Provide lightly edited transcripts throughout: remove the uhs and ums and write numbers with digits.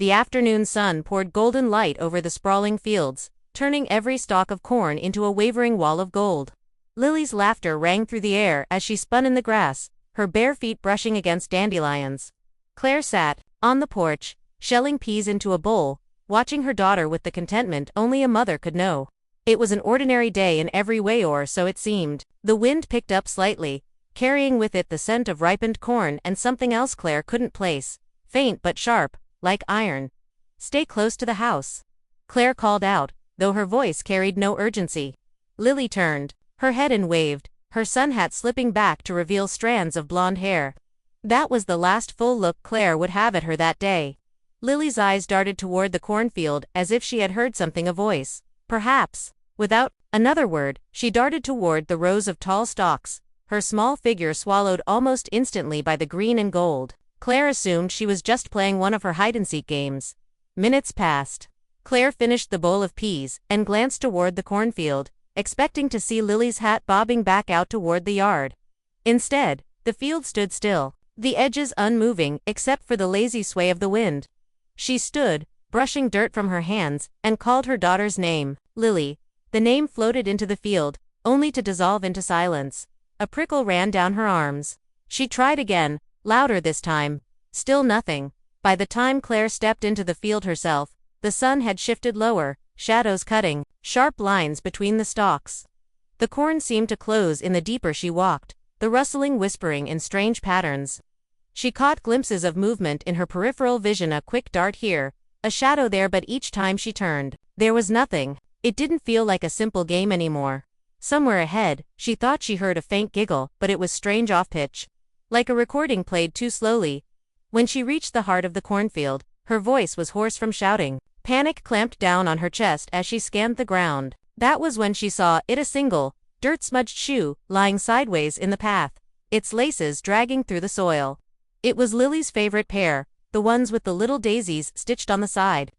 The afternoon sun poured golden light over the sprawling fields, turning every stalk of corn into a wavering wall of gold. Lily's laughter rang through the air as she spun in the grass, her bare feet brushing against dandelions. Claire sat, on the porch, shelling peas into a bowl, watching her daughter with the contentment only a mother could know. It was an ordinary day in every way, or so it seemed. The wind picked up slightly, carrying with it the scent of ripened corn and something else Claire couldn't place, faint but sharp, like iron. "Stay close to the house," Claire called out, though her voice carried no urgency. Lily turned, her head and waved, her sun hat slipping back to reveal strands of blonde hair. That was the last full look Claire would have at her that day. Lily's eyes darted toward the cornfield as if she had heard something, a voice. Perhaps. Without another word, she darted toward the rows of tall stalks, her small figure swallowed almost instantly by the green and gold. Claire assumed she was just playing one of her hide-and-seek games. Minutes passed. Claire finished the bowl of peas and glanced toward the cornfield, expecting to see Lily's hat bobbing back out toward the yard. Instead, the field stood still, the edges unmoving except for the lazy sway of the wind. She stood, brushing dirt from her hands, and called her daughter's name, Lily. The name floated into the field, only to dissolve into silence. A prickle ran down her arms. She tried again, louder this time. Still nothing. By the time Claire stepped into the field herself, the sun had shifted lower, shadows cutting sharp lines between the stalks. The corn seemed to close in the deeper she walked, the rustling whispering in strange patterns. She caught glimpses of movement in her peripheral vision, a quick dart here, a shadow there, but each time she turned, there was nothing. It didn't feel like a simple game anymore. Somewhere ahead, she thought she heard a faint giggle, but it was strange off-pitch, like a recording played too slowly. When she reached the heart of the cornfield, her voice was hoarse from shouting. Panic clamped down on her chest as she scanned the ground. That was when she saw it, a single, dirt-smudged shoe, lying sideways in the path, its laces dragging through the soil. It was Lily's favorite pair, the ones with the little daisies stitched on the side.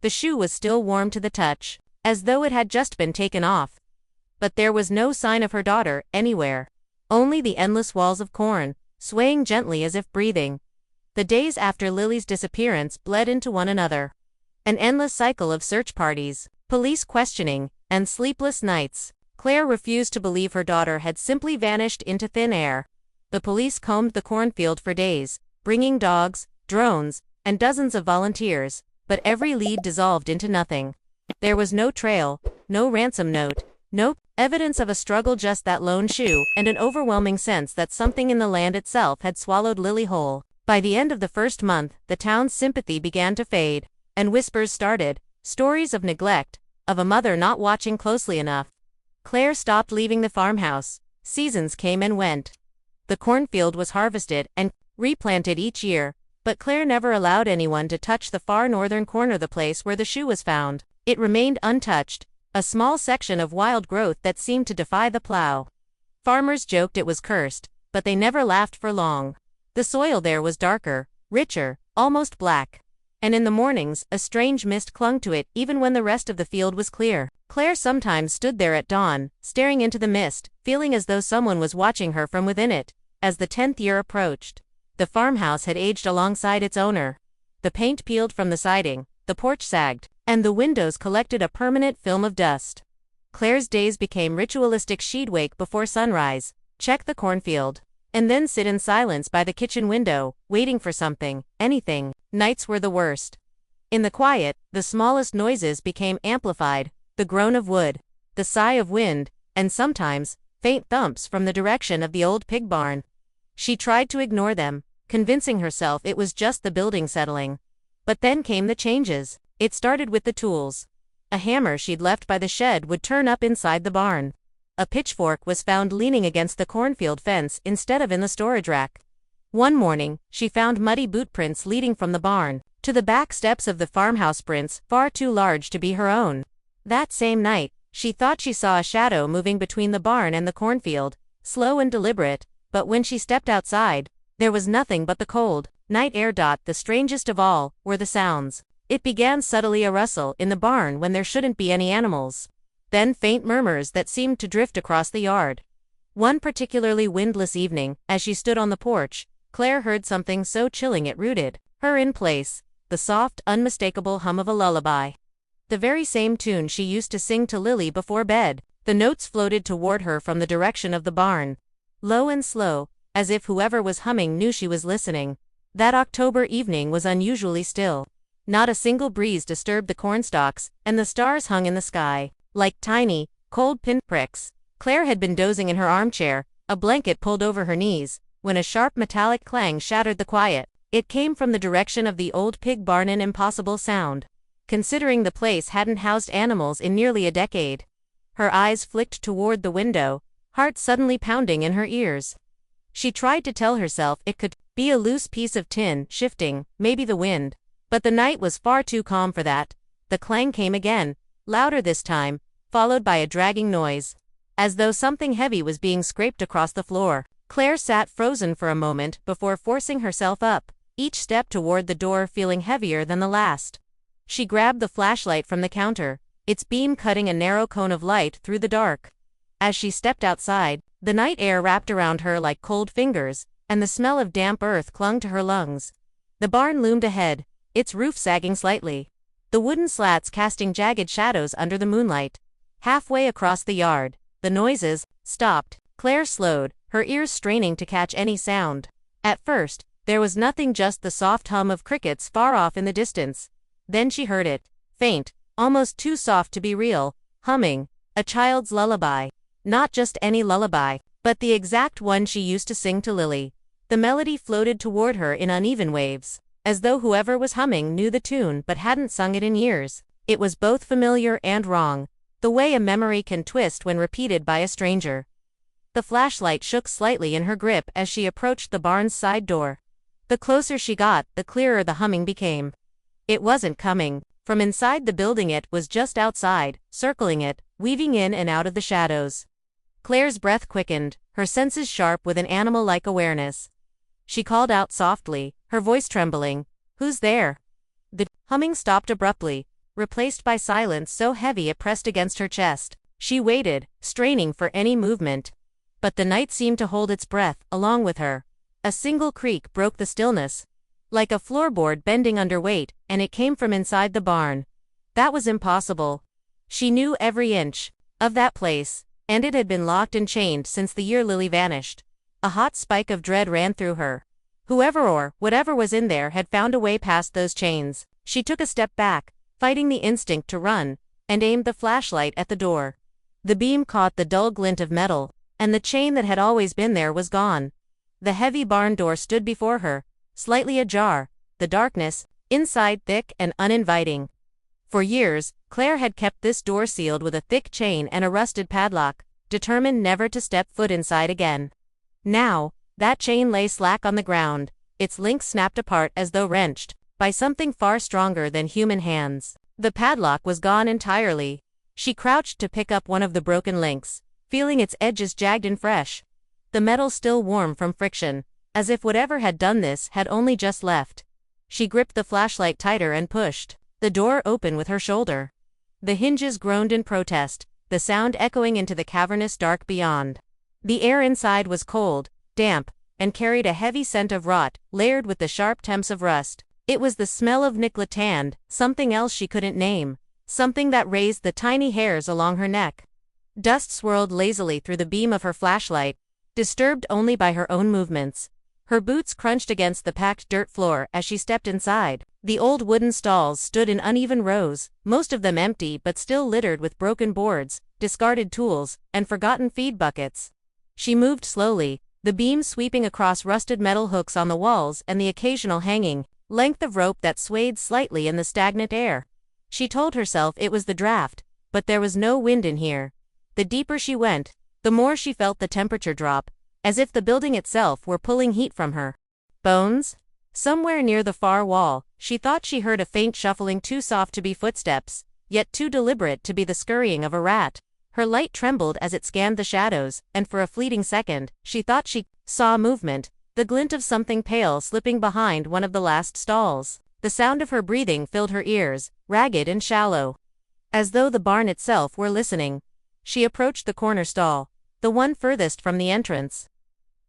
The shoe was still warm to the touch, as though it had just been taken off. But there was no sign of her daughter anywhere. Only the endless walls of corn, swaying gently as if breathing. The days after Lily's disappearance bled into one another. An endless cycle of search parties, police questioning, and sleepless nights. Claire refused to believe her daughter had simply vanished into thin air. The police combed the cornfield for days, bringing dogs, drones, and dozens of volunteers, but every lead dissolved into nothing. There was no trail, no ransom note, no evidence of a struggle, just that lone shoe, and an overwhelming sense that something in the land itself had swallowed Lily whole. By the end of the first month, the town's sympathy began to fade, and whispers started, stories of neglect, of a mother not watching closely enough. Claire stopped leaving the farmhouse. Seasons came and went. The cornfield was harvested and replanted each year, but Claire never allowed anyone to touch the far northern corner, the place where the shoe was found. It remained untouched, a small section of wild growth that seemed to defy the plow. Farmers joked it was cursed, but they never laughed for long. The soil there was darker, richer, almost black. And in the mornings, a strange mist clung to it even when the rest of the field was clear. Claire sometimes stood there at dawn, staring into the mist, feeling as though someone was watching her from within it. As the 10th year approached, the farmhouse had aged alongside its owner. The paint peeled from the siding, the porch sagged, and the windows collected a permanent film of dust. Claire's days became ritualistic. She'd wake before sunrise, check the cornfield, and then sit in silence by the kitchen window, waiting for something, anything. Nights were the worst. In the quiet, the smallest noises became amplified, the groan of wood, the sigh of wind, and sometimes, faint thumps from the direction of the old pig barn. She tried to ignore them, convincing herself it was just the building settling. But then came the changes. It started with the tools. A hammer she'd left by the shed would turn up inside the barn. A pitchfork was found leaning against the cornfield fence instead of in the storage rack. One morning, she found muddy boot prints leading from the barn to the back steps of the farmhouse, prints far too large to be her own. That same night, she thought she saw a shadow moving between the barn and the cornfield, slow and deliberate, but when she stepped outside, there was nothing but the cold night air. The strangest of all were the sounds. It began subtly, a rustle in the barn when there shouldn't be any animals. Then faint murmurs that seemed to drift across the yard. One particularly windless evening, as she stood on the porch, Claire heard something so chilling it rooted her in place. the soft, unmistakable hum of a lullaby. The very same tune she used to sing to Lily before bed. The notes floated toward her from the direction of the barn. Low and slow, as if whoever was humming knew she was listening. That October evening was unusually still. Not a single breeze disturbed the cornstalks, and the stars hung in the sky, like tiny, cold pinpricks. Claire had been dozing in her armchair, a blanket pulled over her knees, when a sharp metallic clang shattered the quiet. It came from the direction of the old pig barn, an impossible sound, considering the place hadn't housed animals in nearly a decade. Her eyes flicked toward the window, heart suddenly pounding in her ears. She tried to tell herself it could be a loose piece of tin, shifting, maybe the wind. But the night was far too calm for that. The clang came again, louder this time, followed by a dragging noise, as though something heavy was being scraped across the floor. Claire sat frozen for a moment before forcing herself up, each step toward the door feeling heavier than the last. She grabbed the flashlight from the counter, its beam cutting a narrow cone of light through the dark. As she stepped outside, the night air wrapped around her like cold fingers, and the smell of damp earth clung to her lungs. The barn loomed ahead, its roof sagging slightly, the wooden slats casting jagged shadows under the moonlight. Halfway across the yard, the noises stopped. Claire slowed, her ears straining to catch any sound. At first, there was nothing, just the soft hum of crickets far off in the distance. Then she heard it, faint, almost too soft to be real, humming, a child's lullaby. Not just any lullaby, but the exact one she used to sing to Lily. The melody floated toward her in uneven waves, as though whoever was humming knew the tune but hadn't sung it in years. It was both familiar and wrong, the way a memory can twist when repeated by a stranger. The flashlight shook slightly in her grip as she approached the barn's side door. The closer she got, the clearer the humming became. It wasn't coming from inside the building, it was just outside, circling it, weaving in and out of the shadows. Claire's breath quickened, her senses sharp with an animal-like awareness. She called out softly, her voice trembling, "Who's there?" The humming stopped abruptly, replaced by silence so heavy it pressed against her chest. She waited, straining for any movement. But the night seemed to hold its breath, along with her. A single creak broke the stillness, like a floorboard bending under weight, and it came from inside the barn. That was impossible. She knew every inch of that place, and it had been locked and chained since the year Lily vanished. A hot spike of dread ran through her. Whoever or whatever was in there had found a way past those chains. She took a step back, fighting the instinct to run, and aimed the flashlight at the door. The beam caught the dull glint of metal, and the chain that had always been there was gone. The heavy barn door stood before her, slightly ajar, the darkness inside thick and uninviting. For years, Claire had kept this door sealed with a thick chain and a rusted padlock, determined never to step foot inside again. Now, that chain lay slack on the ground, its links snapped apart as though wrenched by something far stronger than human hands. The padlock was gone entirely. She crouched to pick up one of the broken links, feeling its edges jagged and fresh, the metal still warm from friction, as if whatever had done this had only just left. She gripped the flashlight tighter and pushed the door open with her shoulder. The hinges groaned in protest, the sound echoing into the cavernous dark beyond. The air inside was cold, damp, and carried a heavy scent of rot, layered with the sharp temps of rust. It was the smell of nickeled and something else she couldn't name, something that raised the tiny hairs along her neck. Dust swirled lazily through the beam of her flashlight, disturbed only by her own movements. Her boots crunched against the packed dirt floor as she stepped inside. The old wooden stalls stood in uneven rows, most of them empty but still littered with broken boards, discarded tools, and forgotten feed buckets. She moved slowly, the beam sweeping across rusted metal hooks on the walls and the occasional hanging length of rope that swayed slightly in the stagnant air. She told herself it was the draft, but there was no wind in here. The deeper she went, the more she felt the temperature drop, as if the building itself were pulling heat from her bones. Somewhere near the far wall, she thought she heard a faint shuffling, too soft to be footsteps, yet too deliberate to be the scurrying of a rat. Her light trembled as it scanned the shadows, and for a fleeting second, she thought she saw movement, the glint of something pale slipping behind one of the last stalls. The sound of her breathing filled her ears, ragged and shallow, as though the barn itself were listening. She approached the corner stall, the one furthest from the entrance.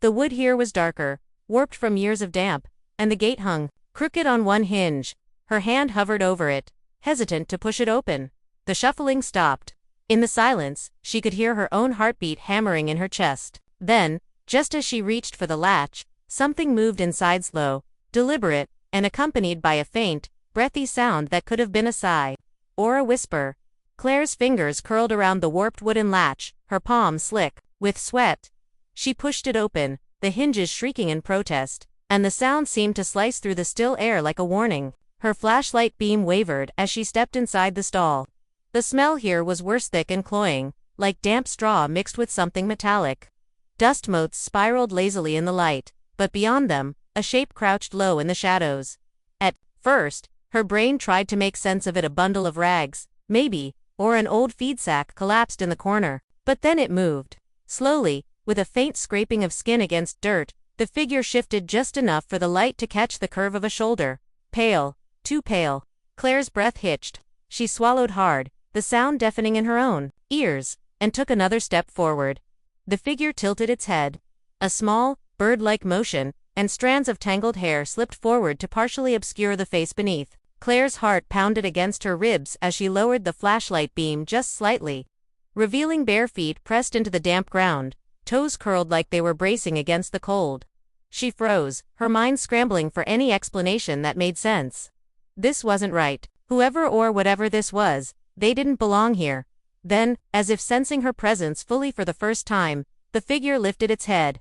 The wood here was darker, warped from years of damp, and the gate hung crooked on one hinge. Her hand hovered over it, hesitant to push it open. The shuffling stopped. In the silence, she could hear her own heartbeat hammering in her chest. Then, just as she reached for the latch, something moved inside, slow, deliberate, and accompanied by a faint, breathy sound that could have been a sigh or a whisper. Claire's fingers curled around the warped wooden latch, her palm slick with sweat. She pushed it open, the hinges shrieking in protest, and the sound seemed to slice through the still air like a warning. Her flashlight beam wavered as she stepped inside the stall. The smell here was worse, thick and cloying, like damp straw mixed with something metallic. Dust motes spiraled lazily in the light, but beyond them, a shape crouched low in the shadows. At first, her brain tried to make sense of it, a bundle of rags, maybe, or an old feed sack collapsed in the corner. But then it moved. Slowly, with a faint scraping of skin against dirt, the figure shifted just enough for the light to catch the curve of a shoulder. Pale, too pale. Claire's breath hitched. She swallowed hard, the sound deafening in her own ears, and took another step forward. The figure tilted its head. A small, bird-like motion, and strands of tangled hair slipped forward to partially obscure the face beneath. Claire's heart pounded against her ribs as she lowered the flashlight beam just slightly, revealing bare feet pressed into the damp ground, toes curled like they were bracing against the cold. She froze, her mind scrambling for any explanation that made sense. This wasn't right. Whoever or whatever this was, they didn't belong here. Then, as if sensing her presence fully for the first time, the figure lifted its head.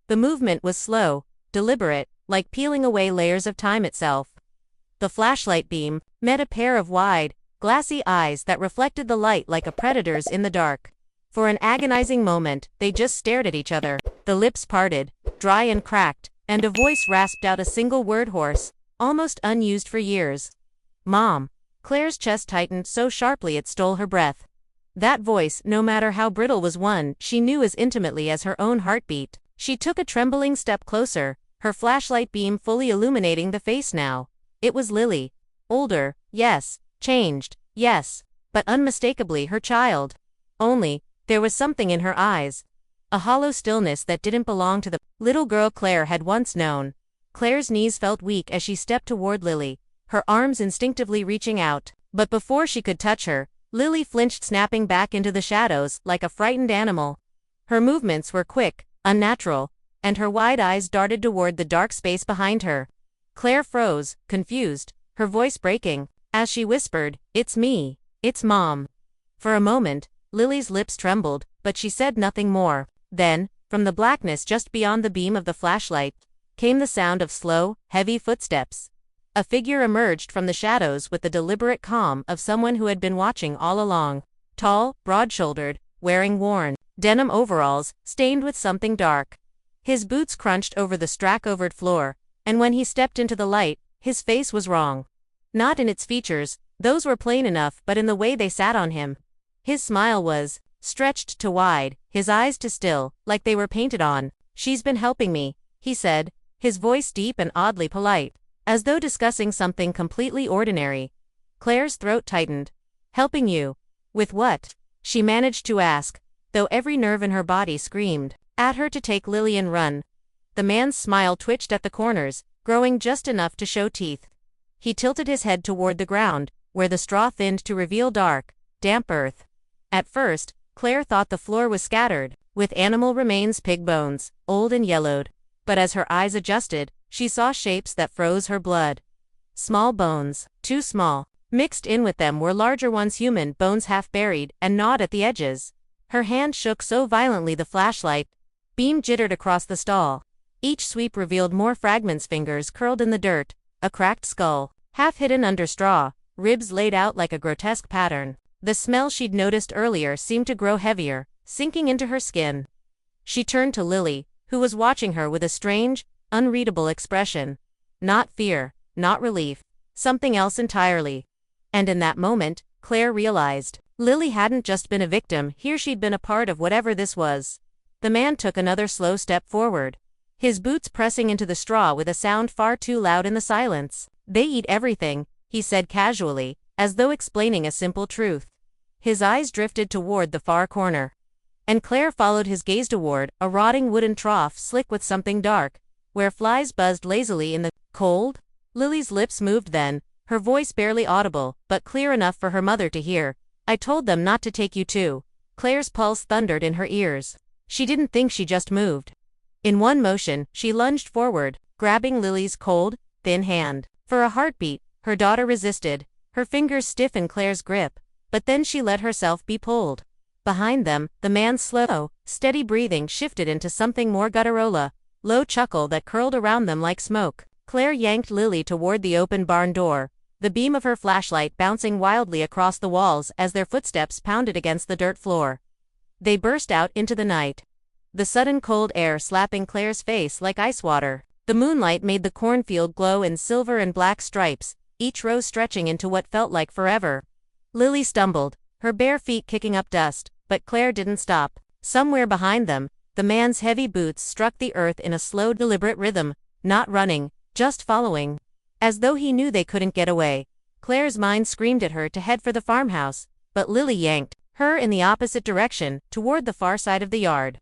The movement was slow, deliberate, like peeling away layers of time itself. The flashlight beam met a pair of wide, glassy eyes that reflected the light like a predator's in the dark. For an agonizing moment, they just stared at each other. The lips parted, dry and cracked, and a voice rasped out a single word, hoarse, almost unused for years. Mom. Claire's chest tightened so sharply it stole her breath. That voice, no matter how brittle, was one she knew as intimately as her own heartbeat. She took a trembling step closer, her flashlight beam fully illuminating the face now. It was Lily. Older, yes. Changed, yes. But unmistakably her child. Only, there was something in her eyes. A hollow stillness that didn't belong to the little girl Claire had once known. Claire's knees felt weak as she stepped toward Lily, her arms instinctively reaching out. But before she could touch her, Lily flinched, snapping back into the shadows like a frightened animal. Her movements were quick, unnatural, and her wide eyes darted toward the dark space behind her. Claire froze, confused, her voice breaking, as she whispered, "It's me. It's Mom." For a moment, Lily's lips trembled, but she said nothing more. Then, from the blackness just beyond the beam of the flashlight, came the sound of slow, heavy footsteps. A figure emerged from the shadows with the deliberate calm of someone who had been watching all along. Tall, broad-shouldered, wearing worn denim overalls, stained with something dark. His boots crunched over the straw-covered floor, and when he stepped into the light, his face was wrong. Not in its features, those were plain enough, but in the way they sat on him. His smile was stretched to wide, his eyes to still, like they were painted on. "She's been helping me," he said, his voice deep and oddly polite, as though discussing something completely ordinary. Claire's throat tightened. "Helping you? With what?" she managed to ask, though every nerve in her body screamed at her to take Lily and run. The man's smile twitched at the corners, growing just enough to show teeth. He tilted his head toward the ground, where the straw thinned to reveal dark, damp earth. At first, Claire thought the floor was scattered with animal remains, pig bones, old and yellowed. But as her eyes adjusted, she saw shapes that froze her blood. Small bones, too small. Mixed in with them were larger ones, human bones half buried and gnawed at the edges. Her hand shook so violently the flashlight beam jittered across the stall. Each sweep revealed more fragments, fingers curled in the dirt, a cracked skull, half hidden under straw, ribs laid out like a grotesque pattern. The smell she'd noticed earlier seemed to grow heavier, sinking into her skin. She turned to Lily, who was watching her with a strange, unreadable expression. Not fear, not relief, something else entirely. And in that moment, Claire realized, Lily hadn't just been a victim here, she'd been a part of whatever this was. The man took another slow step forward, his boots pressing into the straw with a sound far too loud in the silence. "They eat everything," he said casually, as though explaining a simple truth. His eyes drifted toward the far corner, and Claire followed his gaze toward a rotting wooden trough slick with something dark, where flies buzzed lazily in the cold. Lily's lips moved then, her voice barely audible, but clear enough for her mother to hear. "I told them not to take you too." Claire's pulse thundered in her ears. She didn't think, she just moved. In one motion, she lunged forward, grabbing Lily's cold, thin hand. For a heartbeat, her daughter resisted, her fingers stiff in Claire's grip, but then she let herself be pulled. Behind them, the man's slow, steady breathing shifted into something more guttural, low chuckle that curled around them like smoke. Claire yanked Lily toward the open barn door, the beam of her flashlight bouncing wildly across the walls as their footsteps pounded against the dirt floor. They burst out into the night, the sudden cold air slapping Claire's face like ice water. The moonlight made the cornfield glow in silver and black stripes, each row stretching into what felt like forever. Lily stumbled, her bare feet kicking up dust, but Claire didn't stop. Somewhere behind them, the man's heavy boots struck the earth in a slow, deliberate rhythm, not running, just following. As though he knew they couldn't get away. Claire's mind screamed at her to head for the farmhouse, but Lily yanked her in the opposite direction, toward the far side of the yard.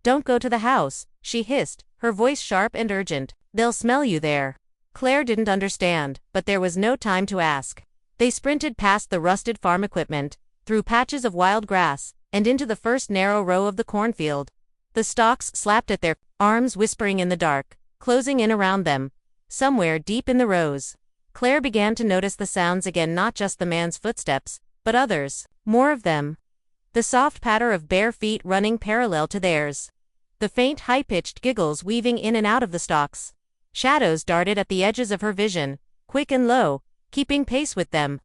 "Don't go to the house," she hissed, her voice sharp and urgent. "They'll smell you there." Claire didn't understand, but there was no time to ask. They sprinted past the rusted farm equipment, through patches of wild grass, and into the first narrow row of the cornfield. The stalks slapped at their arms, whispering in the dark, closing in around them. Somewhere deep in the rows, Claire began to notice the sounds again, not just the man's footsteps, but others, more of them. The soft patter of bare feet running parallel to theirs. The faint, high-pitched giggles weaving in and out of the stalks. Shadows darted at the edges of her vision, quick and low, keeping pace with them.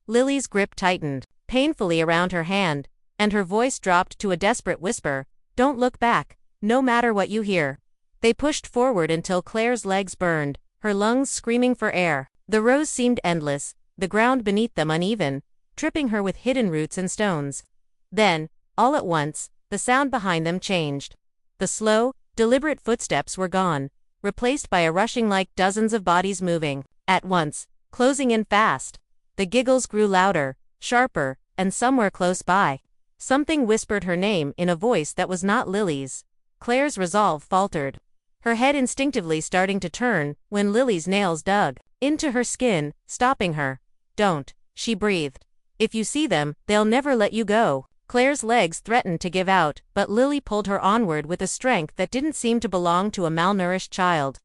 Lily's grip tightened painfully around her hand, and her voice dropped to a desperate whisper. "Don't look back, no matter what you hear." They pushed forward until Claire's legs burned, her lungs screaming for air. The rows seemed endless, the ground beneath them uneven, tripping her with hidden roots and stones. Then, all at once, the sound behind them changed. The slow, deliberate footsteps were gone, replaced by a rushing like dozens of bodies moving at once, closing in fast. The giggles grew louder, sharper, and somewhere close by, something whispered her name in a voice that was not Lily's. Claire's resolve faltered, her head instinctively starting to turn when Lily's nails dug into her skin, stopping her. "Don't," she breathed. "If you see them, they'll never let you go." Claire's legs threatened to give out, but Lily pulled her onward with a strength that didn't seem to belong to a malnourished child.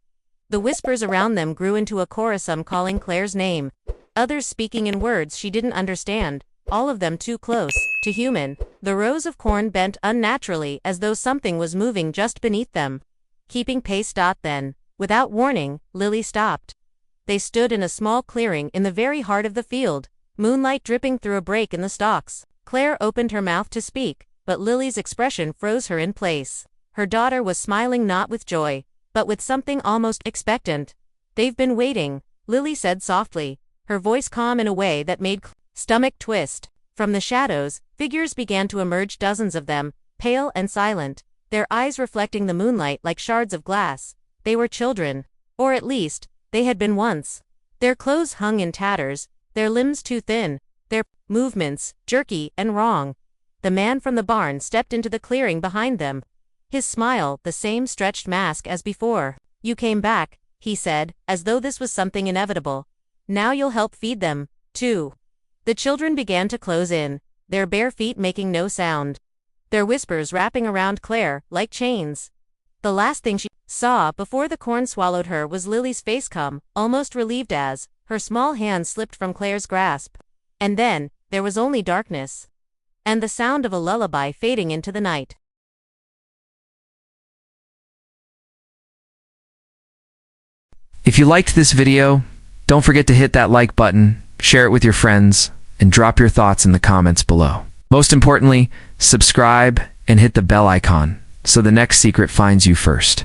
The whispers around them grew into a chorus, some calling Claire's name, others speaking in words she didn't understand, all of them too close to human. The rows of corn bent unnaturally as though something was moving just beneath them, keeping pace. Then, without warning, Lily stopped. They stood in a small clearing in the very heart of the field, moonlight dripping through a break in the stalks. Claire opened her mouth to speak, but Lily's expression froze her in place. Her daughter was smiling, not with joy, but with something almost expectant. "They've been waiting," Lily said softly, her voice calm in a way that made stomach twist. From the shadows, figures began to emerge, dozens of them, pale and silent, their eyes reflecting the moonlight like shards of glass. They were children. Or at least, they had been once. Their clothes hung in tatters, their limbs too thin, their movements jerky and wrong. The man from the barn stepped into the clearing behind them. His smile, the same stretched mask as before. "You came back," he said, as though this was something inevitable. "Now you'll help feed them, too." The children began to close in, their bare feet making no sound, their whispers wrapping around Claire like chains. The last thing she saw before the corn swallowed her was Lily's face, calm, almost relieved, as her small hand slipped from Claire's grasp. And then, there was only darkness. And the sound of a lullaby fading into the night. If you liked this video, don't forget to hit that like button, share it with your friends, and drop your thoughts in the comments below. Most importantly, subscribe and hit the bell icon so the next secret finds you first.